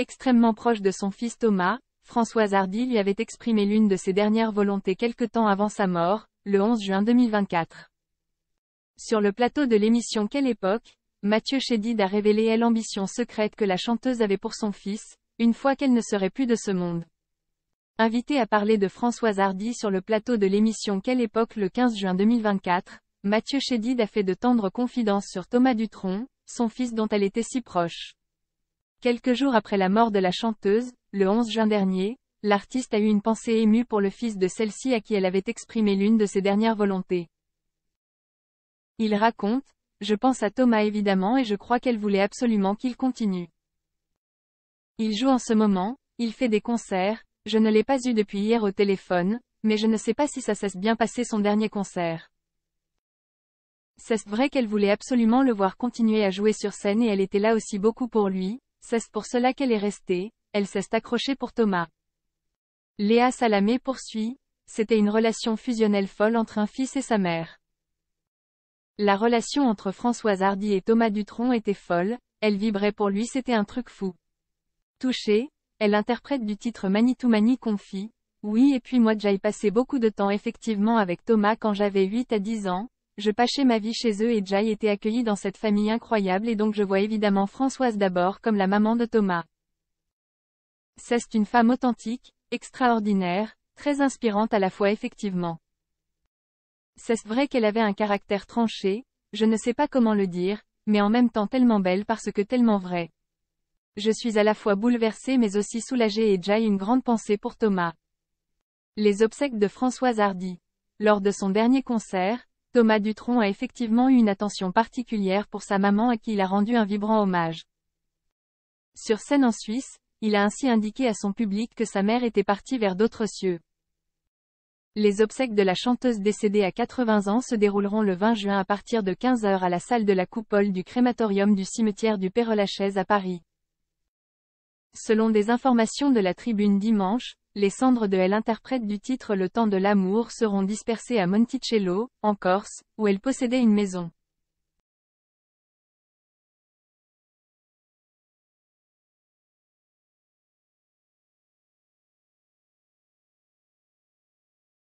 Extrêmement proche de son fils Thomas, Françoise Hardy lui avait exprimé l'une de ses dernières volontés quelque temps avant sa mort, le 11 juin 2024. Sur le plateau de l'émission Quelle époque, Mathieu Chédid a révélé l'ambition secrète que la chanteuse avait pour son fils, une fois qu'elle ne serait plus de ce monde. Invité à parler de Françoise Hardy sur le plateau de l'émission Quelle époque le 15 juin 2024, Mathieu Chédid a fait de tendres confidences sur Thomas Dutronc, son fils dont elle était si proche. Quelques jours après la mort de la chanteuse, le 11 juin dernier, l'artiste a eu une pensée émue pour le fils de celle-ci à qui elle avait exprimé l'une de ses dernières volontés. Il raconte: « Je pense à Thomas évidemment et je crois qu'elle voulait absolument qu'il continue. Il joue en ce moment, il fait des concerts, je ne l'ai pas eu depuis hier au téléphone, mais je ne sais pas si ça s'est bien passé son dernier concert. C'est vrai qu'elle voulait absolument le voir continuer à jouer sur scène et elle était là aussi beaucoup pour lui, c'est pour cela qu'elle est restée, elle s'est accrochée pour Thomas. » Léa Salamé poursuit: « C'était une relation fusionnelle folle entre un fils et sa mère. La relation entre Françoise Hardy et Thomas Dutronc était folle, elle vibrait pour lui, c'était un truc fou. » Touchée, elle interprète du titre Manitou Mani confie: « Oui et puis moi j'ai passé beaucoup de temps effectivement avec Thomas quand j'avais 8 à 10 ans, je passais ma vie chez eux et j'ai été accueillie dans cette famille incroyable et donc je vois évidemment Françoise d'abord comme la maman de Thomas. C'est une femme authentique, extraordinaire, très inspirante à la fois effectivement. C'est vrai qu'elle avait un caractère tranché, je ne sais pas comment le dire, mais en même temps tellement belle parce que tellement vraie. Je suis à la fois bouleversée mais aussi soulagée et j'ai une grande pensée pour Thomas. » Les obsèques de Françoise Hardy. Lors de son dernier concert, Thomas Dutronc a effectivement eu une attention particulière pour sa maman à qui il a rendu un vibrant hommage. Sur scène en Suisse, il a ainsi indiqué à son public que sa mère était partie vers d'autres cieux. Les obsèques de la chanteuse décédée à 80 ans se dérouleront le 20 juin à partir de 15 h à la salle de la Coupole du crématorium du cimetière du Père-Lachaise à Paris. Selon des informations de la Tribune dimanche, les cendres de l'interprète du titre Le temps de l'amour seront dispersées à Monticello, en Corse, où elle possédait une maison.